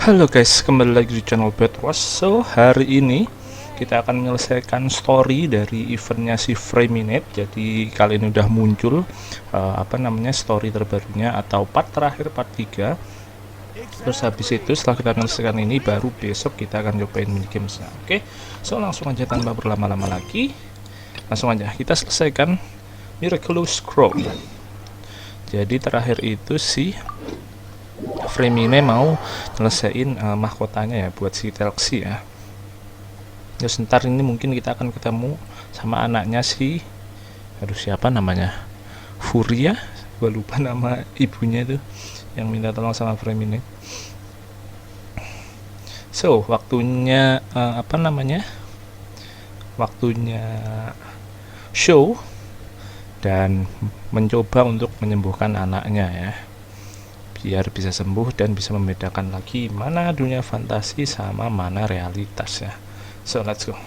Halo guys, kembali lagi di channel BadRush. So, hari ini kita akan menyelesaikan story dari eventnya si Frame. Jadi kali ini udah muncul story terbarunya atau part terakhir, part 3. Terus habis itu setelah kita menyelesaikan ini, baru besok kita akan nyobain minigamesnya. Oke, so langsung aja tanpa berlama-lama lagi, langsung aja kita selesaikan Miraculous Scroll. Jadi terakhir itu si Frame mau nyelesain mahkotanya ya buat si Telxi ya. Ya sebentar ini mungkin kita akan ketemu sama anaknya si, aduh siapa namanya, Furia, gue lupa nama ibunya itu yang minta tolong sama Frame. So waktunya waktunya show dan mencoba untuk menyembuhkan anaknya ya, biar bisa sembuh dan bisa membedakan lagi mana dunia fantasi sama mana realitas ya. So let's go,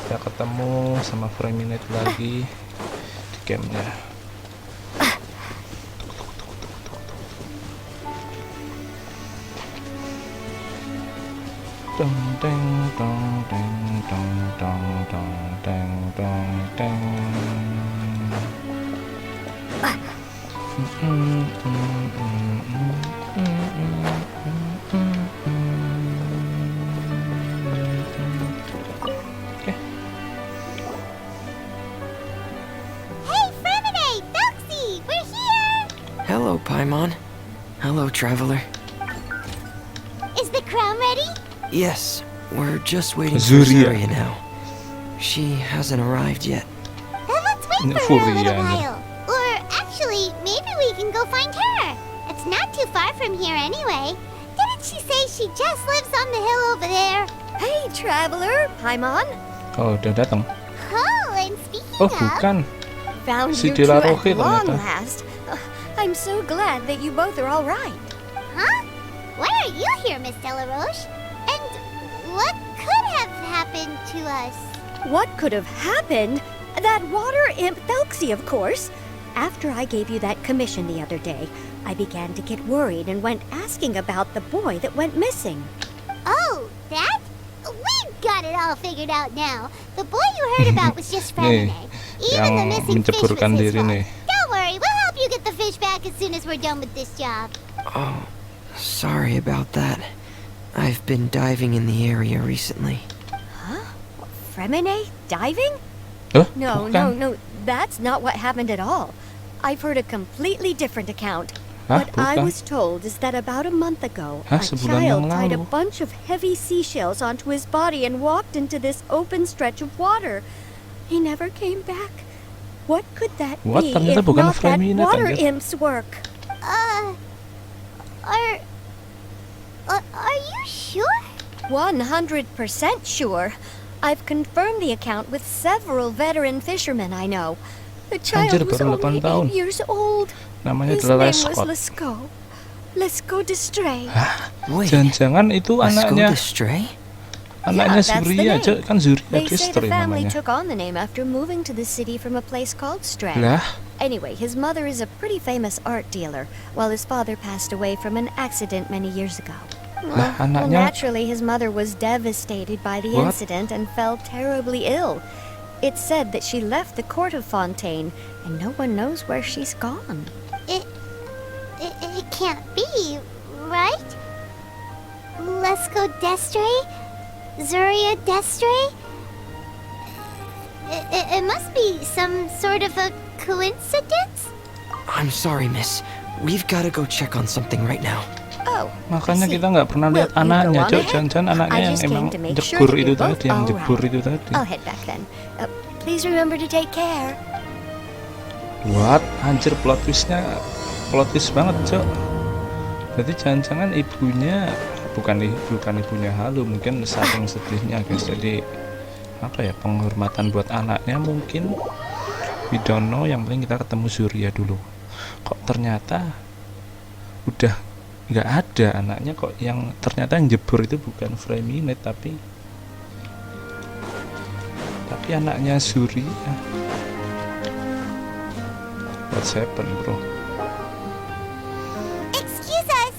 kita ketemu sama Frame lagi di gamenya. Dong deng dong deng dong dong dong deng dong deng. Hello, Paimon. Hello, traveler. Is the crown ready? Yes, we're just waiting for Zuria. Zuria now. She hasn't arrived yet. Then let's wait for her a little while. Or actually, maybe we can go find her. It's not too far from here anyway. Didn't she say she just lives on the hill over there? Hey, traveler, Paimon. Oh, udah datang. Oh, and speaking Oh, of, bukan. Found Si you two Dela at Roche long ternyata. last. I'm so glad that you both are all right. huh? Why are you here, Miss Delaroche? And what could have happened to us? What could have happened? That water imp Thelxie, of course. After I gave you that commission the other day, I began to get worried and went asking about the boy that went missing. Oh, that? We've got it all figured out now. The boy you heard about was just Fremine. Even the yang missing fish was menceburkan his diri fault. nih. Don't worry, we'll help you get the fish back as soon as we're done with this job. Oh, sorry about that. I've been diving in the area recently. Huh? Fremine diving? Oh, No, that's not what happened at all. I've heard a completely different account. Hah, What I bukan. was told is that about a month ago, Hah, a sebulan child yang tied a lalu. bunch of heavy seashells onto his body and walked into this open stretch of water. He never came back. What could that What? be Ternyata if bukan not that Fremine, water anjir. imp's work? Are you sure? 100% sure. I've confirmed the account with several veteran fishermen I know. The child Anjir, was baru only 8 tahun. 8 years old. Namanya His adalah name was Lescott. Lescaut. Lescaut Destray. Hah? Wait, Jangan-jangan itu let's go anaknya to Stray? anaknya that's the Zuria name. aja kan Zuria They say the Destry family namanya. took on the name after moving to the city from a place called Stray. Lah, Anyway, his mother is a pretty famous art dealer, while his father passed away from an accident many years ago. lah Well, anaknya. naturally, his mother was devastated by the What? incident and fell terribly ill. It's said that she left the court of Fontaine, and no one knows where she's gone. It can't be, right? Let's go Destray? Zuria Destray? It must be some sort of a coincidence? I'm sorry, miss. We've got to go check on something right now. Oh, Makanya I see. kita nggak pernah lihat Well, you anaknya, go on Cok. ahead. Jangan-jangan anaknya I yang just emang came to make sure jebur that itu you're both tadi, yang all jebur right. itu tadi. I'll head back then. Please remember to take care. What? Anjir, plot twist banget, Cok. Jadi jangan-jangan ibunya bukan ibunya Halu, mungkin saking sedihnya guys. Jadi apa ya, penghormatan buat anaknya mungkin, we don't know. Yang penting kita ketemu Zuria dulu. Kok ternyata udah nggak ada anaknya, kok yang ternyata yang jebur itu bukan Frame tapi anaknya Zuria. What's happened, bro? Excuse us.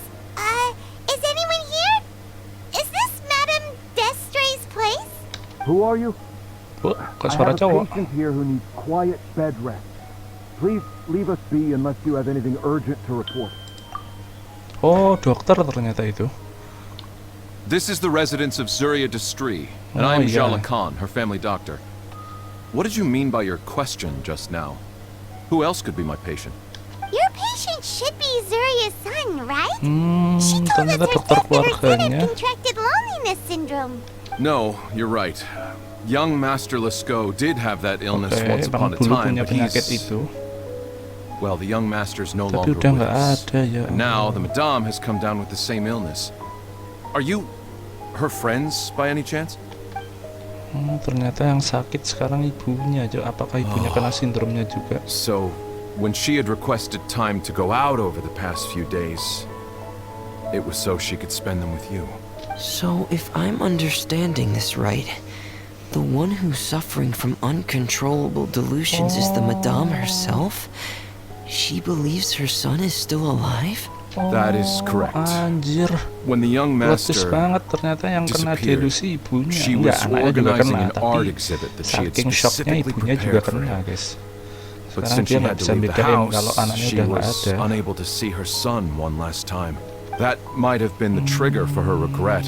Is anyone here? Who are you? Oh, kok I suara have a cowok? patient here who needs quiet bed rest. Please leave us be unless you have anything urgent to report. Oh, dokter ternyata itu. This is the residence of Zuria Destri, and Oh, I'm yeah. Jala Khan, her family doctor. What did you mean by your question just now? Who else could be my patient? Your patient should be Zuria's son, right? Hmm, She told us ternyata dokter herself that her son had keluarganya. contracted loneliness syndrome. No, you're right. Young Master Lescaut did have that illness Oke, once Bang upon a dulu time, punya but penyakit he's... itu. Well, the young Master's no Tapi longer udah with nggak us. ada ya. And now the Madame has come down with the same illness. Are you her friends by any chance? Ternyata yang sakit sekarang ibunya. Apakah ibunya kena sindromnya juga? So, when she had requested time to go out over the past few days, it was so she could spend them with you. So, if I'm understanding this right, the one who's suffering from uncontrollable delusions is the Madame herself? She believes her son is still alive? That is correct. Anjir. When the young Plot twist Master banget, ternyata yang kena disappeared, delusi ibunya. she Enggak, was anaknya juga organizing kena, an tapi art exhibit that she had saking shocknya specifically ibunya juga prepared for kena, him. guys. But Sekarang since dia she nggak had to bisa leave the bedain kalau house, anaknya she udah nggak was ada. unable to see her son one last time. That might have been the trigger for her regret.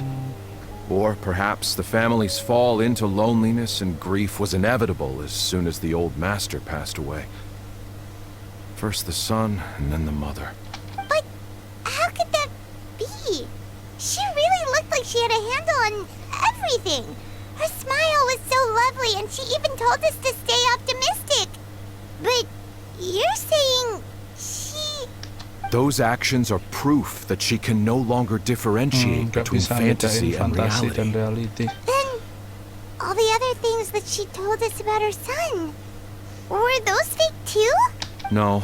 Or perhaps the family's fall into loneliness and grief was inevitable as soon as the old master passed away. First the son, and then the mother. But how could that be? She really looked like she had a handle on everything. Her smile was so lovely, and she even told us to stay optimistic. But you're saying she... Those actions are proof that she can no longer differentiate Nggak between bisa bedain fantasy and fantasi dan reality. reality. Then, all the other things that she told us about her son, were those fake too? No,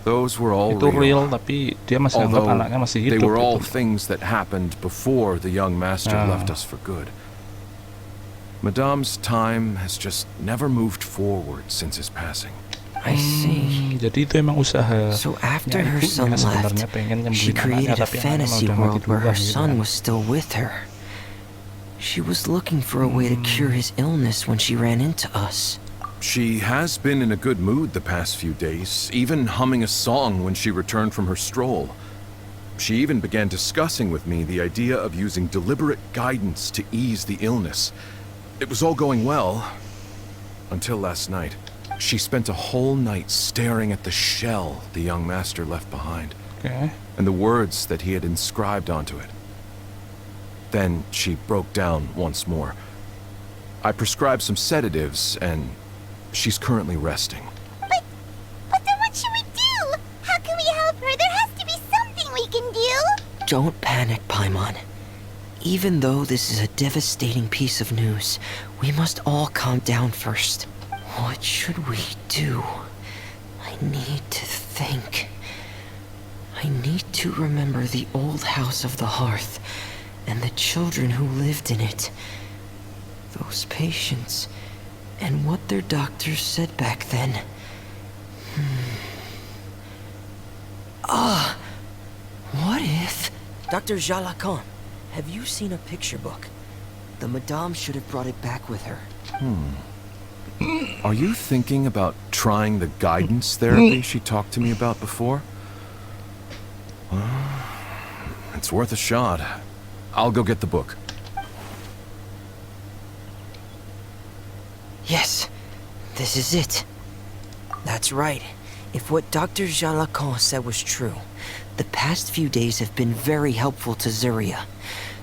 those were all Itu real. real, tapi dia masih anggap Although anaknya masih they hidup. were all gitu. things that happened before the young master Ah. left us for good. Madame's time has just never moved forward since his passing. I see. Jadi itu emang usaha. So after ya, her ibunya son sebenarnya left, pengen she nyembuhin created anaknya, a tapi anaknya fantasy udah mati world where her duluan, gitu son kan. was still with her. She was looking for a way to cure his illness when she ran into us. She has been in a good mood the past few days, even humming a song when she returned from her stroll. She even began discussing with me the idea of using deliberate guidance to ease the illness. It was all going well, until last night. She spent a whole night staring at the shell the young master left behind, Oke. and the words that he had inscribed onto it. Then she broke down once more. I prescribed some sedatives, and she's currently resting. But then what should we do? How can we help her? There has to be something we can do. Don't panic, Paimon. Even though this is a devastating piece of news, we must all calm down first. What should we do? I need to think. I need to remember the old house of the hearth and the children who lived in it. Those patients and what their doctors said back then. What if... Dr. Jalacan, have you seen a picture book? The Madame should have brought it back with her. Are you thinking about trying the guidance therapy she talked to me about before? Well, it's worth a shot. I'll go get the book. Yes, this is it. That's right. If what Dr. Jalacan said was true, the past few days have been very helpful to Zuria.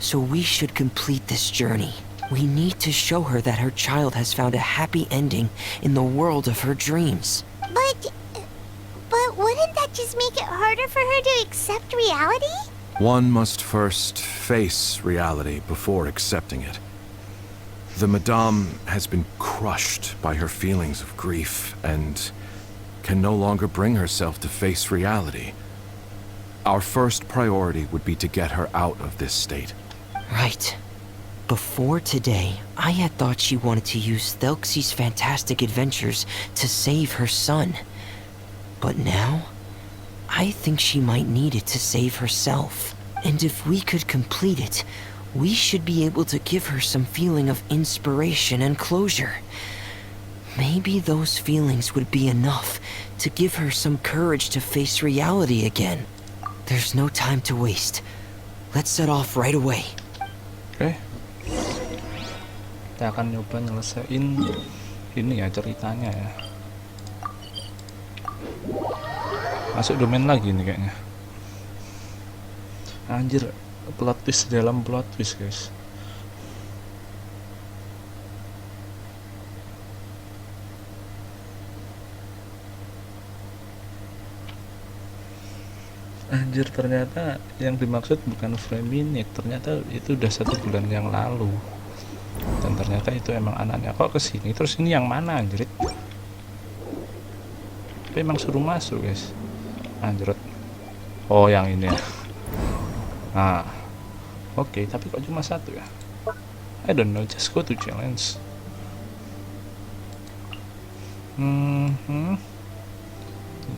So we should complete this journey. We need to show her that her child has found a happy ending in the world of her dreams. But wouldn't that just make it harder for her to accept reality? One must first face reality before accepting it. The Madame has been crushed by her feelings of grief and can no longer bring herself to face reality. Our first priority would be to get her out of this state. Right. Before today, I had thought she wanted to use Thelxie's fantastic adventures to save her son. But now, I think she might need it to save herself. And if we could complete it, we should be able to give her some feeling of inspiration and closure. Maybe those feelings would be enough to give her some courage to face reality again. There's no time to waste. Let's set off right away. Oke. Kita akan nyoba nyelesain ini ya ceritanya ya. Masuk domain lagi nih kayaknya. Anjir, plot twist dalam plot twist, guys. Anjir, ternyata yang dimaksud bukan frame-minute, ternyata itu udah 1 bulan yang lalu. Dan ternyata itu emang anaknya. Kok kesini terus ini yang mana anjir? Tapi emang suruh masuk, guys. Anjir. Oh, yang ini ya. Nah, oke, tapi kok cuma 1 ya? I don't know, just go to challenge.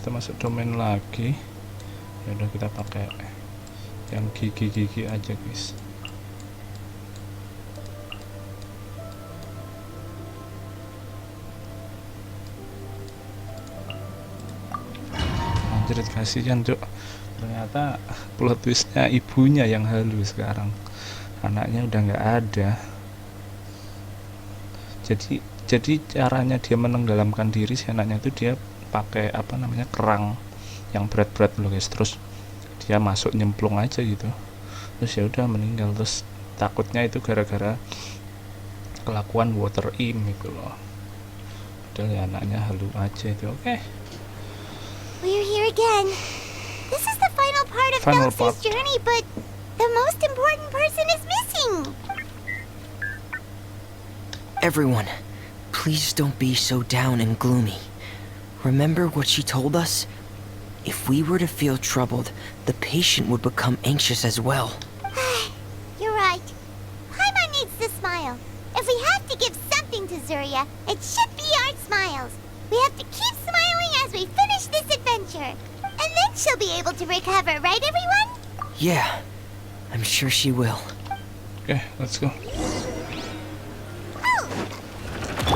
Kita masuk domain lagi. Ya udah, kita pakai yang gigi-gigi aja, guys. Anjir, kasihan Cuk. Ternyata plot twistnya ibunya yang halu sekarang, anaknya udah nggak ada. Jadi caranya dia menenggelamkan diri si anaknya itu dia pakai apa namanya kerang yang berat-berat loh, guys. Terus dia masuk nyemplung aja gitu, terus ya udah meninggal. Terus takutnya itu gara-gara kelakuan water imp gitu loh. Padahal ya anaknya halu aja itu. Oke. We're here again. This is the final part of Dulce's journey, but the most important person is missing. Everyone, please don't be so down and gloomy. Remember what she told us? If we were to feel troubled, the patient would become anxious as well. You're right. Paimon needs to smile. If we have to give something to Zuria, it should be our smiles. We have to keep smiling as we finish this adventure. And then she'll be able to recover, right everyone? Yeah, I'm sure she will. Okay, let's go. Oh.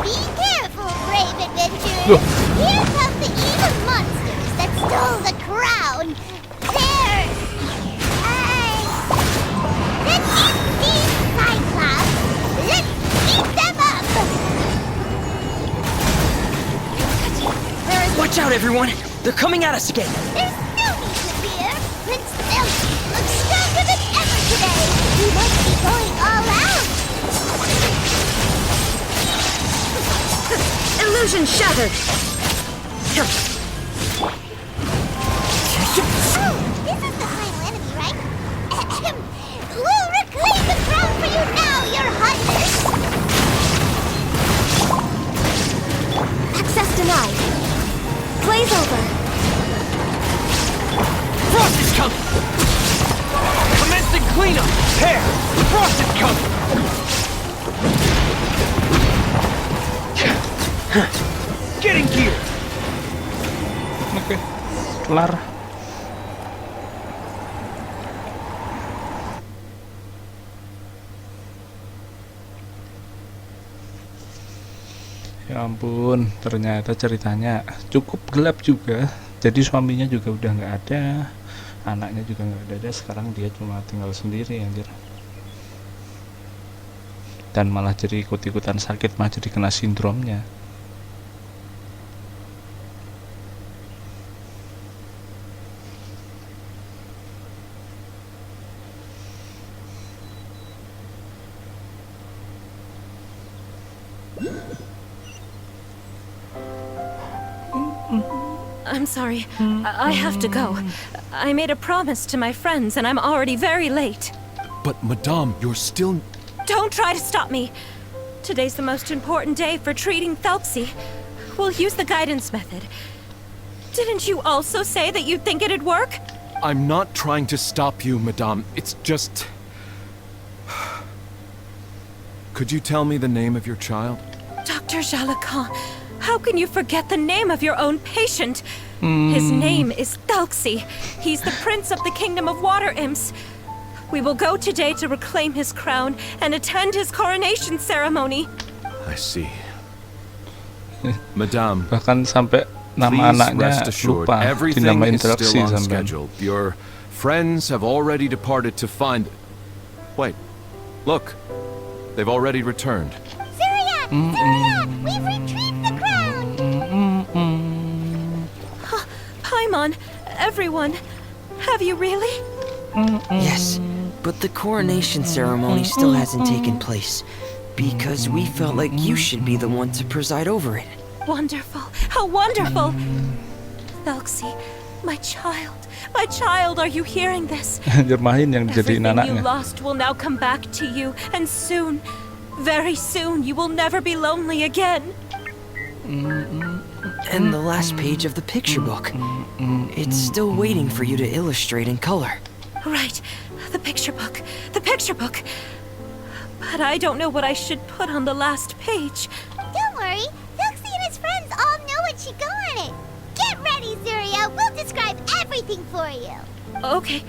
Be careful, brave adventurers. Look. Here come the evil monsters that stole the crown. They're... the Indeed Cyclops. Let's beat them up. Watch out, everyone! They're coming at us again! There's no need to fear. Prince Elsie looks stronger than ever today. We must be going all out. Illusion shattered! Oh, this is the final enemy, right? We'll reclaim the crown for you now, Your Highness. Access denied. Blaze over. Frost is coming! Commencing cleanup! Hair! Frost is coming! Getting gear! Oke, kelar. Ya ampun, ternyata ceritanya cukup gelap juga. Jadi suaminya juga udah nggak ada, anaknya juga nggak ada. Sekarang dia cuma tinggal sendiri, anjir. Dan malah jadi ikut-ikutan sakit, malah jadi kena sindromnya. I'm sorry. I have to go. I made a promise to my friends and I'm already very late. But, Madame, you're still... Don't try to stop me. Today's the most important day for treating Thelxie. We'll use the guidance method. Didn't you also say that you'd think it'd work? I'm not trying to stop you, Madame. It's just... Could you tell me the name of your child? Dr. Jalacan, how can you forget the name of your own patient? His name is Thelxie. He's the prince of the kingdom of water imps. We will go today to reclaim his crown and attend his coronation ceremony. I see. Madame, Bahkan sampai nama please anaknya rest assured, lupa everything dinamain is still Interaksi on sampai. schedule. Your friends have already departed to find... Wait, look. They've already returned. Zuria! Zuria! We've retrieved the crown! Paimon, everyone, have you really? Yes, but the coronation ceremony still hasn't taken place. Because we felt like you should be the one to preside over it. Wonderful. How wonderful! Thelxie, my child, are you hearing this? Jermahin yang dijadiin Everything you anaknya. lost will now come back to you, and soon, very soon, you will never be lonely again. And the last page of the picture book. It's still waiting for you to illustrate in color. Right, the picture book. But I don't know what I should put on the last page. Don't worry, Thelxie and his friends all know what should go on it. Get ready, Zuria. We'll describe everything for you. Okay.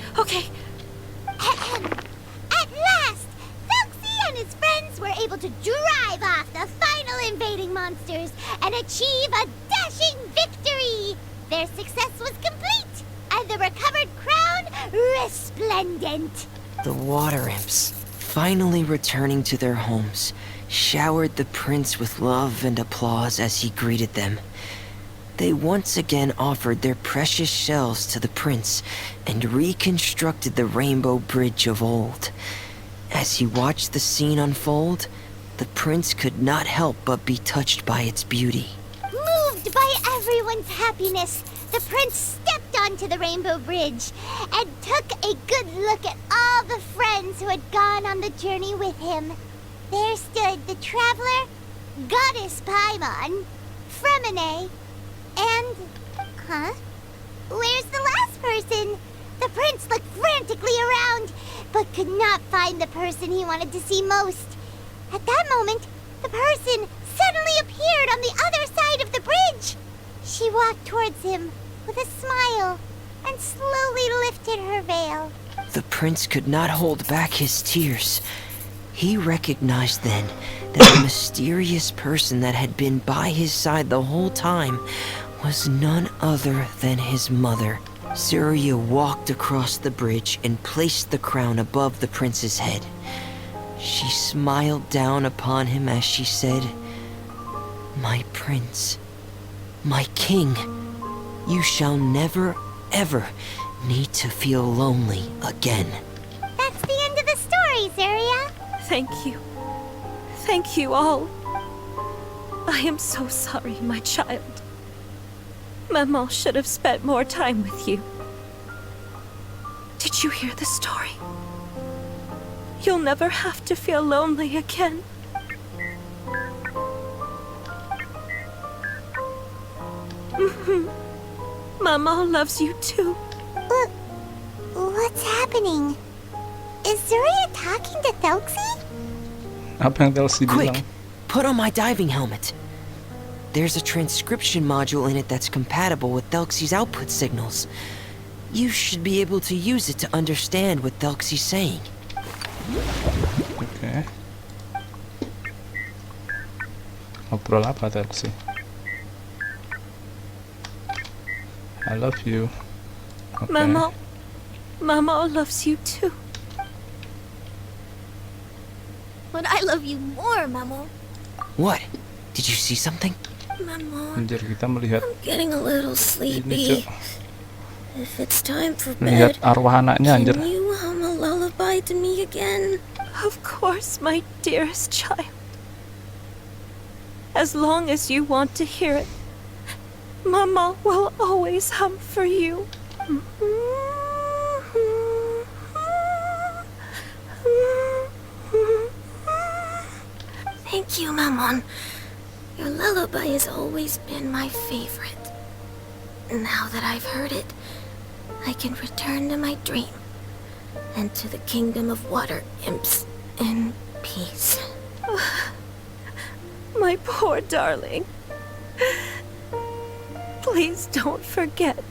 At last, Thelxie and his friends were able to drive off the final invading monsters and achieve a dashing victory. Their success was complete, and the recovered crown resplendent. The water imps, finally returning to their homes, showered the prince with love and applause as he greeted them. They once again offered their precious shells to the prince and reconstructed the rainbow bridge of old. As he watched the scene unfold, the prince could not help but be touched by its beauty. Moved by everyone's happiness, the prince stepped onto the rainbow bridge and took a good look at all the friends who had gone on the journey with him. There stood the traveler, Goddess Paimon, Fremine, and... Where's the last person? The prince looked frantically around, but could not find the person he wanted to see most. At that moment, the person suddenly appeared on the other side of the bridge. She walked towards him with a smile and slowly lifted her veil. The prince could not hold back his tears. He recognized then that the mysterious person that had been by his side the whole time was none other than his mother. Zuria walked across the bridge and placed the crown above the prince's head. She smiled down upon him as she said, "My prince, my king, you shall never, ever need to feel lonely again." That's the end of the story, Zuria. Thank you. Thank you all. I am so sorry, my child. Maman should have spent more time with you. Did you hear the story? You'll never have to feel lonely again. Mama loves you too. What's happening? Is Zuria talking to Thelxie? Apa yang Thelxie Quick, bilang? put on my diving helmet. There's a transcription module in it that's compatible with Thelxie's output signals. You should be able to use it to understand what Thelxie's saying. Oke. Ngobrol apa Thelxie? I love you. Oke. Mama loves you too. But I love you more, Mamo. What? Did you see something? Mamo, Anjir, kita melihat getting a little ini, sleepy. Cuk. If it's time for Melihat bed, arwah anaknya anjir. can you hum a lullaby to me again? Of course, my dearest child. As long as you want to hear it, Mama will always hum for you. Thank you, Mamon. Your lullaby has always been my favorite. Now that I've heard it, I can return to my dream and to the kingdom of water imps in peace. My poor darling. Please don't forget.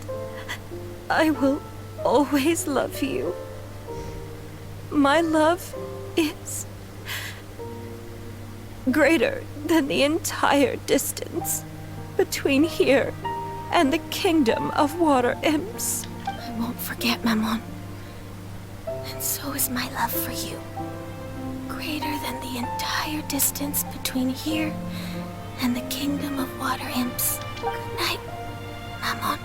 I will always love you. My love is greater than the entire distance between here and the kingdom of water imps. I won't forget, Mammon. And so is my love for you. Greater than the entire distance between here and the kingdom of water imps. Good night, Mammon.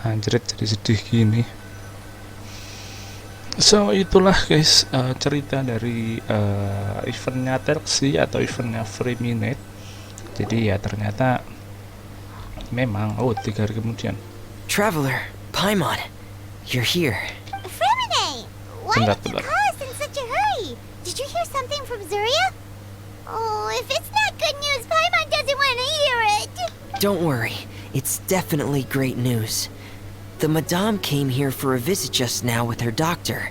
Anjrit, jadi sedih gini. So itulah guys, cerita dari eventnya Telxi atau eventnya Freminate. Jadi ya ternyata memang 3 hari kemudian. Traveler, Paimon, you're here. Fremine! Why Bentar, did you bentar. call us in such a hurry? Did you hear something from Zuria? Oh, if it's not good news, Paimon doesn't want to hear it. Don't worry, it's definitely great news. The Madame came here for a visit just now with her doctor.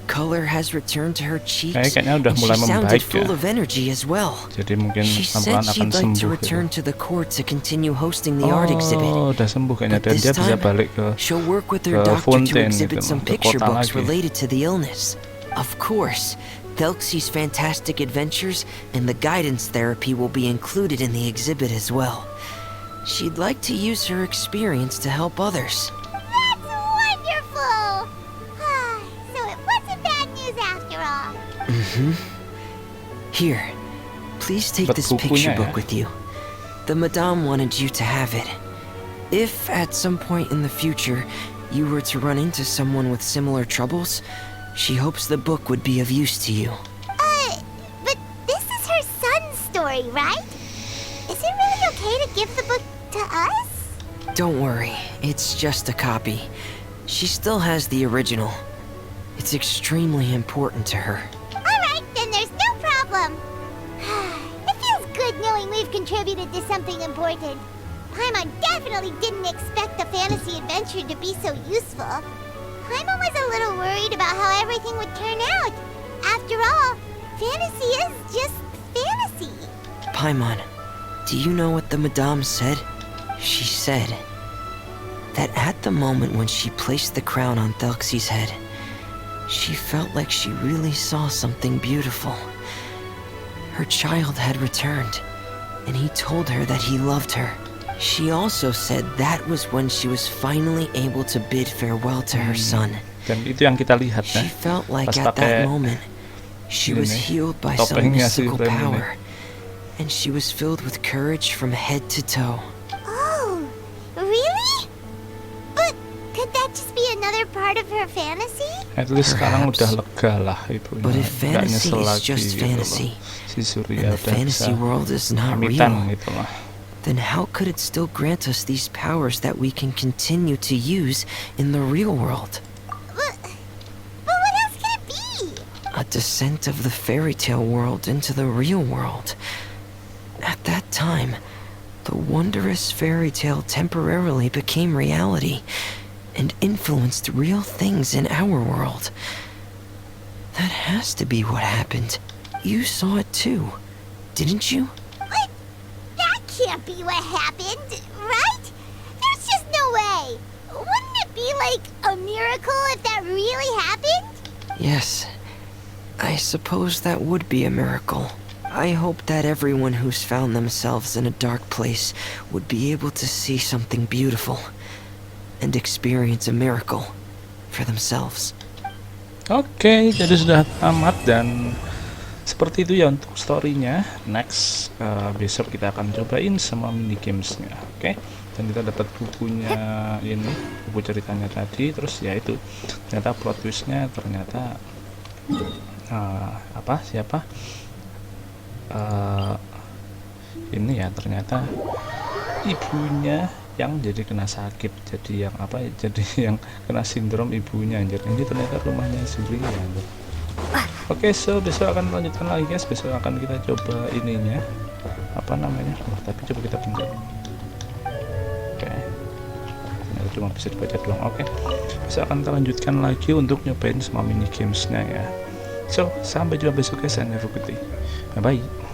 Color has returned to her cheeks, Kayaknya udah and she mulai sounded membaik full ya. of energy as well. Jadi mungkin She pelan-pelan said akan she'd like to sembuh return gitu. to the court to continue hosting the art exhibit. Oh, udah sembuh kayaknya, But dan this dia bisa time, balik ke she'll work with her ke doctor to Fontaine exhibit gitu, some ke picture kota books lagi. related to the illness. Of course, Thelxie's fantastic adventures and the guidance therapy will be included in the exhibit as well. She'd like to use her experience to help others. That's wonderful! So it wasn't bad news after all. Here, please take But this bukunya picture ya. book with you. The Madame wanted you to have it. If at some point in the future you were to run into someone with similar troubles, she hopes the book would be of use to you. But this is her son's story, right? Is it really okay to give the book to us? Don't worry, it's just a copy. She still has the original. It's extremely important to her. Alright, then there's no problem. It feels good knowing we've contributed to something important. Paimon definitely didn't expect the fantasy adventure to be so useful. Paimon was a little worried about how everything would turn out. After all, fantasy is just fantasy. Paimon, do you know what the Madame said? She said that at the moment when she placed the crown on Thelxie's head, she felt like she really saw something beautiful. Her child had returned, and he told her that he loved her. She also said that was when she was finally able to bid farewell to her son. Dan itu yang kita lihat ya. She felt like Pas at pakai that moment, she ini was nih, healed by some topengnya si mystical Rem ini. power, and she was filled with courage from head to toe. Oh, really? But could that just be another part of her fantasy? At least sekarang Perhaps. udah lega lah ibunya. But if Nggak fantasy nyesel is lagi just gitu fantasy, loh. Si Surya and the udah fantasy bisa world is not pamitan real, gitu lah. then how could it still grant us these powers that we can continue to use in the real world? But what else could it be? A descent of the fairy tale world into the real world. At that time, the wondrous fairy tale temporarily became reality and influenced real things in our world. That has to be what happened. You saw it too, didn't you? What? That can't be what happened, right? There's just no way. Wouldn't it be like a miracle if that really happened? Yes, I suppose that would be a miracle. I hope that everyone who's found themselves in a dark place would be able to see something beautiful and experience a miracle for themselves. Oke, jadi sudah tamat dan seperti itu ya untuk story-nya. Next, besok kita akan cobain semua mini gamesnya, oke? Dan kita dapat bukunya ini, buku ceritanya tadi. Terus ya itu, ternyata plot twist-nya ternyata ini ya ternyata ibunya yang jadi kena sakit, jadi yang jadi yang kena sindrom ibunya anjir. Ini ternyata rumahnya Surya anjir. Oke, so besok akan melanjutkan lagi guys. Besok akan kita coba ininya tapi coba kita pencet. Oke, cuma bisa dibaca doang. Oke, bisa akan kita lanjutkan lagi untuk nyobain semua mini gamesnya ya. So, sampai jumpa besok guys, and have a good day. Bye bye.